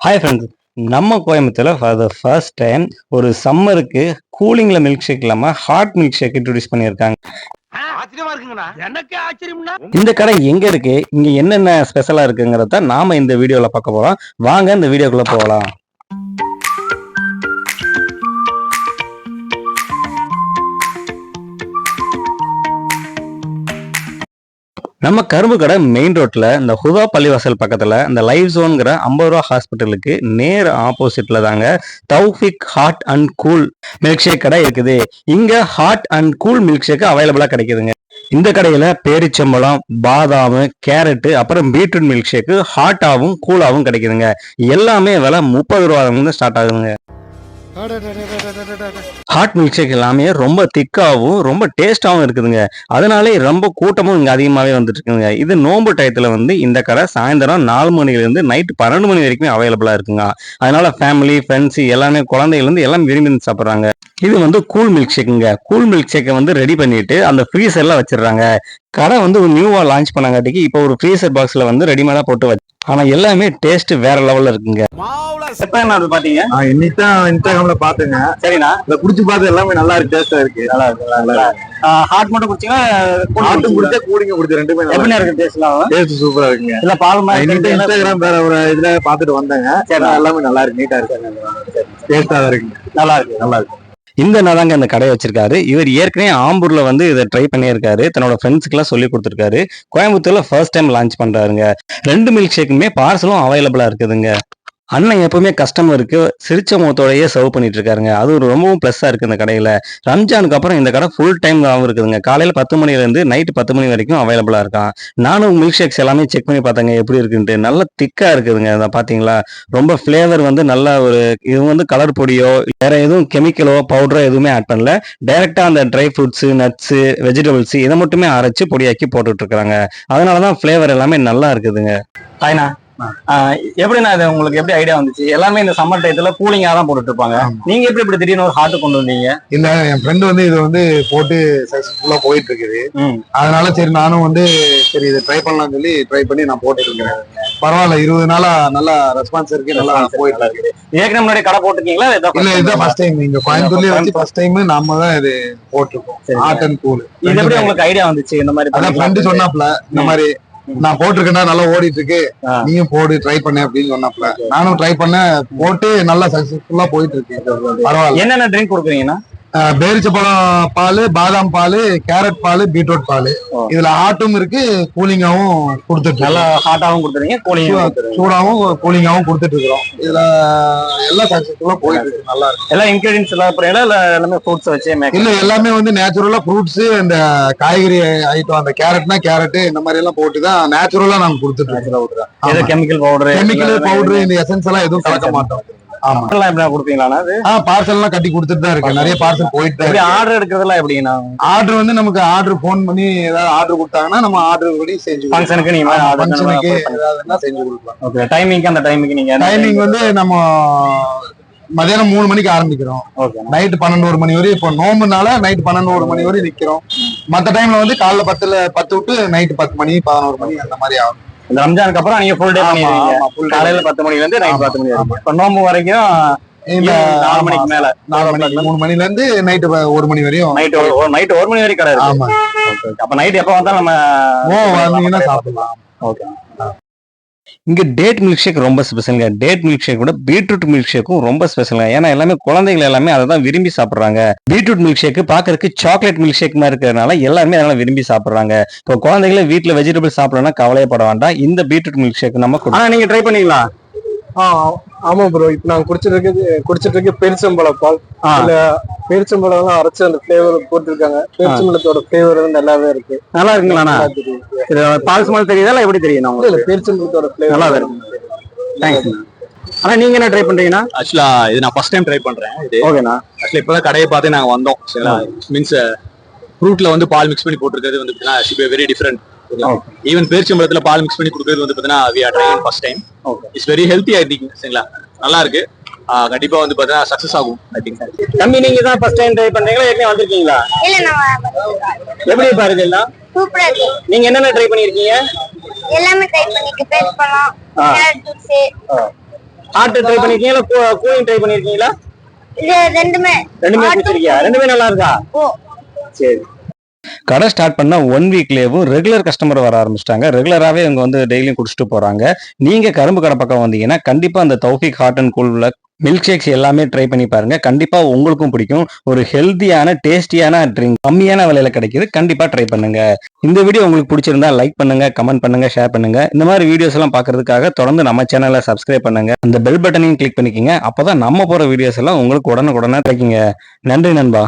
Hi friends, நம்ம கோயம்புத்தூர்ல for the first time ஒரு சம்மருக்கு கூலிங்ல மில்க் ஷேக் இல்லாம ஹாட் மில்க் ஷேக் இன்ட்ரோடியூஸ் பண்ணியிருக்காங்க. ஆச்சரியமா இருக்குங்கண்ணா. எனக்கு ஆச்சரியம்னா இந்த கடை எங்க இருக்கு, இங்க என்னென்ன ஸ்பெஷலா இருக்குங்கிறத நாம இந்த வீடியோல பார்க்க போறோம். வாங்க இந்த வீடியோக்குள்ள போகலாம். நம்ம கரும்பு கடை மெயின் ரோட்ல இந்த ஹுதா பள்ளிவாசல் பக்கத்துல இந்த லைவ் ஜோன்ங்கிற 50 ரூபா ஹாஸ்பிட்டலுக்கு நேர் ஆப்போசிட்ல தாங்க Taufiq hot and cool milk shake கடை இருக்குது. இங்க hot and cool milk shake அவைலபிளா கிடைக்குதுங்க. இந்த கடையில பேரிச்சம்பழம், பாதாம், கேரட், அப்புறம் பீட்ரூட் மில்க் ஷேக் ஹாட்டாவும் கூலாவும் கிடைக்குதுங்க. எல்லாமே விலை 30 ரூபாயிலிருந்து ஸ்டார்ட் ஆகுதுங்க. ஹாட் மில்க் ஷேக் எல்லாமே ரொம்ப திக்காவும் ரொம்ப டேஸ்டாவும் இருக்குதுங்க. அதனாலே ரொம்ப கூட்டமும் இங்க அதிகமாவே வந்துட்டு இருக்குங்க. இது நோம்பு டயத்துல இந்த கடை சாயந்தரம் 4 மணில இருந்து நைட் 12 மணி வரைக்கும் அவைலபிளா இருக்குங்க. அதனால ஃபேமிலி ஃப்ரெண்ட்ஸ் எல்லாமே குழந்தைகள் எல்லாம் விரும்பி சாப்பிடுறாங்க. இது கூல் மில்க் ஷேக்குங்க. கூல் மில்க் ஷேக்கை ரெடி பண்ணிட்டு அந்த ஃப்ரீசர்ல வச்சிடுறாங்க. கடை ஒரு நியூவா லான்ச் பண்ணாங்காட்டிக்கு இப்போ ஒரு ஃப்ரீசர் பாக்ஸ்ல ரெடிமேடா போட்டு வச்சு, ஆனா எல்லாமே டேஸ்ட் வேற லெவல்ல இருக்குங்க. எப்ப என்ன பாத்தீங்க? இன்னைக்குதான் இன்ஸ்டாகிராம்ல பாத்துங்க. சரிண்ணா, இத குடிச்சு பார்த்து எல்லாமே நல்லா இருக்கு, டேஸ்டா இருக்கு. நல்லா இருக்கு. ஹாட் மட்டும் குடிச்சீங்களா? ஹாட்டும் குடிச்சா கூலிங்க குடிச்சு ரெண்டுமே எப்படி இருக்கு டேஸ்ட்லாம்? டேஸ்ட் சூப்பரா இருக்குங்க. இல்ல பால் மாதிரி இன்ஸ்டாகிராம் வேற ஒரு இதுல பாத்துட்டு வந்தேங்க. எல்லாமே நல்லா இருக்கு, நீட்டா இருக்கு, டேஸ்டா இருக்குங்க. நல்லா இருக்கு. இந்த நாதாங்க அந்த கடையை வச்சிருக்காரு. இவர் ஏற்கனவே ஆம்பூர்ல இதை ட்ரை பண்ணியிருக்காரு. தன்னோட ஃப்ரெண்ட்ஸ்க்கு எல்லாம் சொல்லி கொடுத்துருக்காரு. கோயம்புத்தூர்ல ஃபர்ஸ்ட் டைம் லான்ச் பண்றாருங்க. 2 மில்க் ஷேக்குமே பார்சலும் அவைலபிளா இருக்குதுங்க. அண்ணன் எப்பவுமே கஸ்டமருக்கு சிரிச்ச முகத்தோடயே சர்வ் பண்ணிட்டு இருக்காருங்க. அது ரொம்பவும் பிளஸ்ஸா இருக்கு இந்த கடையில. ரம்ஜானுக்கு அப்புறம் இந்த கடை ஃபுல் டைம் இருக்குதுங்க. காலையில 10 மணில இருந்து நைட் 10 மணி வரைக்கும் அவைலபிளா இருக்கான். நானும் மில்க் ஷேக்ஸ் எல்லாமே செக் பண்ணி பார்த்தாங்க எப்படி இருக்குன்ட்டு. நல்லா திக்கா இருக்குதுங்க. அதை பாத்தீங்களா? ரொம்ப பிளேவர் நல்ல ஒரு இது கலர் பொடியோ வேற எதுவும் கெமிக்கலோ பவுடரோ எதுவுமே ஆட் பண்ணல. டைரக்டா அந்த ட்ரை ஃப்ரூட்ஸ், நட்ஸ், வெஜிடபிள்ஸ் இதை மட்டுமே அரைச்சு பொடியாக்கி போட்டுட்டு இருக்காங்க. அதனாலதான் பிளேவர் எல்லாமே நல்லா இருக்குதுங்க. ஹாய்ண்ணா, எப்படின்னா இது உங்களுக்கு எப்படி ஐடியா வந்துச்சு? எல்லாமே இந்த சம்மர் டயத்துல கூலிங்கா தான் போட்டுட்டு இருப்பாங்க. நீங்க எப்படி இப்படி திடீர்னு ஒரு ஹாட் கொண்டு வந்தீங்க? இல்ல, என் ஃப்ரெண்ட் இது போட்டு சக்சஸ்ஃபுல்லா போயிட்டு இருக்குது. அதனால சரி நானும் சரி இதை ட்ரை பண்ணலாம்னு சொல்லி ட்ரை பண்ணி நான் போட்டு இருக்கேன். பரவாயில்ல, 20 நாளா நல்லா ரெஸ்பான்ஸ் இருக்கு, நல்லா போயிட்டு இருக்கு. ஏற்கனவே முன்னாடி கடை போட்டிருக்கீங்களா? இல்ல, இதுதான் ஃபர்ஸ்ட் டைம். இங்க கோயம்புத்தூர்லயே ஃபர்ஸ்ட் டைம் நாம தான் இது போட்டிருக்கோம், ஹாட் அண்ட் கூல். இது எப்படி உங்களுக்கு ஐடியா வந்துச்சு? இந்த மாதிரி அதான் ஃப்ரெண்ட் சொன்னாப்ல, இந்த மாதிரி நான் போட்டிருக்கேன்னா நல்லா ஓடிட்டு இருக்கு, நீயும் போடு ட்ரை பண்ண அப்படின்னு சொன்னாப்ல. நானும் ட்ரை பண்ண போட்டு நல்லா சக்சஸ்ஃபுல்லா போயிட்டு இருக்கு. பரவாயில்ல. என்னென்ன ட்ரிங்க் கொடுக்குறீங்கன்னா? பேரிச்சப்பழம் பால், பாதாம் பால், கேரட் பால், பீட்ரூட் பால். இதுல ஹாட்டும் இருக்கு, கூலிங்காவும் கொடுத்துட்டு, நல்லா ஹாட்டாவும் கொடுத்துறீங்க, சூடாவும் கூலிங்காவும் கொடுத்துட்டு இருக்கிறோம். இதுல எல்லாம் சக்சஸ்ஃபுல்லா போயிட்டு இருக்கு, நல்லா இருக்கு. எல்லா இன்கிரீடியன்ஸ் எல்லாம் எல்லாமே ஃப்ரூட்ஸ் வச்சு இல்ல, எல்லாமே நேச்சுரலா ஃப்ரூட்ஸ், இந்த காய்கறி ஐட்டம், அந்த கேரட்னா கேரட் இந்த மாதிரி எல்லாம் போட்டுதான் நேச்சுரலா நாங்க கொடுத்துட்டு இருக்கோம். கெமிக்கல் பவுடர் இந்த எசன்ஸ் எல்லாம் எதுவும் கலக்க மாட்டோம். பார்சல் எல்லாம் கட்டி கொடுத்துட்டு தான் இருக்கு. நிறைய பார்சல் போயிட்டு தான். ஆர்டர் எடுக்கிறதுலாம் எப்படின்னா? ஆர்டர் நமக்கு ஆர்டர் போன் பண்ணி ஏதாவது ஆர்டர் கொடுத்தாங்கன்னா நம்ம ஆர்டர் படி செஞ்சு ஃபங்க்ஷனுக்கு ஏதாவது செஞ்சு கொடுக்கலாம். ஓகே. டைமிங் அந்த டைமிங் நீங்க டைமிங் நம்ம மதியானம் 3 மணிக்கு ஆரம்பிக்கிறோம், நைட் 12 மணி வரை. இப்போ நோம்புனால நைட் 12 மணி வரை நிக்கிறோம். மத்த டைம்ல காலைல 10 விட்டு நைட் 10 மணி 11 மணி அந்த மாதிரி ஆகும். இந்த ரம்ஜானுக்கு அப்புறம் நீங்க ஃபுல் டே பண்ணிடுவீங்க. காலையில 10 மணில இருந்து நைட் 10 மணி வரைக்கும். இப்ப நோம்பு வரைக்கும் 4 மணிக்கு மேல 4 மணிக்கு 3 மணில இருந்து நைட் 1 மணி வரையும். நைட் 1 மணி வரைக்கும் கடை இருக்கு. ஆமா. அப்ப நைட் எப்ப வந்தா நம்ம வந்தீங்கன்னா சாப்பிடலாம். ஓகே. இங்க டேட் மில்க் ஷேக் ரொம்ப ஸ்பெஷலுங்க. டேட் மில்க் ஷேக் கூட பீட்ரூட் மில்க் ஷேக்கும் ரொம்ப ஸ்பெஷலுங்க. ஏன்னா எல்லாமே குழந்தைகள் எல்லாமே அதை தான் விரும்பி சாப்பிடுறாங்க. பீட்ரூட் மில்க் ஷேக் பாக்குறதுக்கு சாக்லேட் மில்க் ஷேக் மாதிரி இருக்கிறதுனால எல்லாருமே அதனால விரும்பி சாப்பிடுறாங்க. இப்போ குழந்தைகளை வீட்டுல வெஜிடபிள் சாப்பிடணும்னா கவலையப்பட வேண்டாம். இந்த பீட்ரூட் மில்க் ஷேக் நம்ம நீங்க ட்ரை பண்ணீங்களா? ஆமா ப்ரோ, இப்ப நாங்க குடிச்சிட்டு இருக்கு பெருச்சம்பழ பால். இல்ல பெருச்சம்பழம் எல்லாம் அரைச்சு அந்த பிளேவர் போட்டுருக்காங்க. பெருச்சம்பழத்தோட பிளேவர் நல்லாவே இருக்கு. நல்லா இருக்குங்களா? பால் ஸ்மெல் தெரியுதா எப்படி தெரியும்? இல்ல, பெருச்சம்பழத்தோட பிளேவர் நல்லா இருக்கு. தேங்க்ஸ். ஆனா நீங்க என்ன ட்ரை பண்றீங்கன்னா? ஆக்சுவலா இது நான் ஃபர்ஸ்ட் டைம் ட்ரை பண்றேன். இது ஓகேண்ணா. ஆக்சுவலா இப்பதான் கடையை பார்த்து நாங்க வந்தோம். மீன்ஸ் ஃப்ரூட்ல பால் மிக்ஸ் பண்ணி போட்டுருக்கிறது வெரி டிஃபரெண்ட். ஈவன் பேரிச்சம்பழத்துல பால் மிக்ஸ் பண்ணி கொடுக்கிறது பாத்தீங்கன்னா we are trying first time. It's very healthy I think. சரிங்களா, நல்லா இருக்கு. கண்டிப்பா பாத்தீங்கன்னா சக்சஸ் ஆகும் I think. தம்பி, நீங்க தான் ஃபர்ஸ்ட் டைம் ட்ரை பண்றீங்களா? ஏற்கனவே வந்திருக்கீங்களா? இல்ல, நான் எப்படி பாருங்க எல்லாம் சூப்பரா இருக்கு. நீங்க என்னென்ன ட்ரை பண்ணிருக்கீங்க? எல்லாமே ட்ரை பண்ணிருக்கேன். பேரிச்சம்பழம், கேரட் ஜூஸ், ஹாட் ட்ரை பண்ணிருக்கீங்களா கூலிங் ட்ரை பண்ணிருக்கீங்களா? ரெண்டுமே குடிச்சிருக்கியா? ரெண்டுமே நல்லா இருக்கா? சரி. கடை ஸ்டார்ட் பண்ண 1 வீக்லயும் ரெகுலர் கஸ்டமர் வர ஆரம்பிச்சிட்டாங்க. ரெகுலராகவே இவங்க வந்து டெய்லியும் குடிச்சிட்டு போறாங்க. நீங்க கரும்பு கடை பக்கம் வந்தீங்கன்னா கண்டிப்பா அந்த தௌஃபிக் ஹாட் அண்ட் கூல்ல மில்க் ஷேக்ஸ் எல்லாமே ட்ரை பண்ணி பாருங்க. கண்டிப்பா உங்களுக்கும் பிடிக்கும். ஒரு ஹெல்த்தியான டேஸ்டியான ட்ரிங்க் கம்மியான விலையில கிடைக்குது. கண்டிப்பா ட்ரை பண்ணுங்க. இந்த வீடியோ உங்களுக்கு பிடிச்சிருந்தா லைக் பண்ணுங்க, கமெண்ட் பண்ணுங்க, ஷேர் பண்ணுங்க. இந்த மாதிரி வீடியோஸ் எல்லாம் பாக்குறதுக்காக தொடர்ந்து நம்ம சேனலை சப்ஸ்கிரைப் பண்ணுங்க. அந்த பெல் பட்டனையும் கிளிக் பண்ணிக்கங்க. அப்பதான் நம்ம போற வீடியோஸ் எல்லாம் உங்களுக்கு உடனுக்குடனே கிடைக்குங்க. நன்றி நண்பா.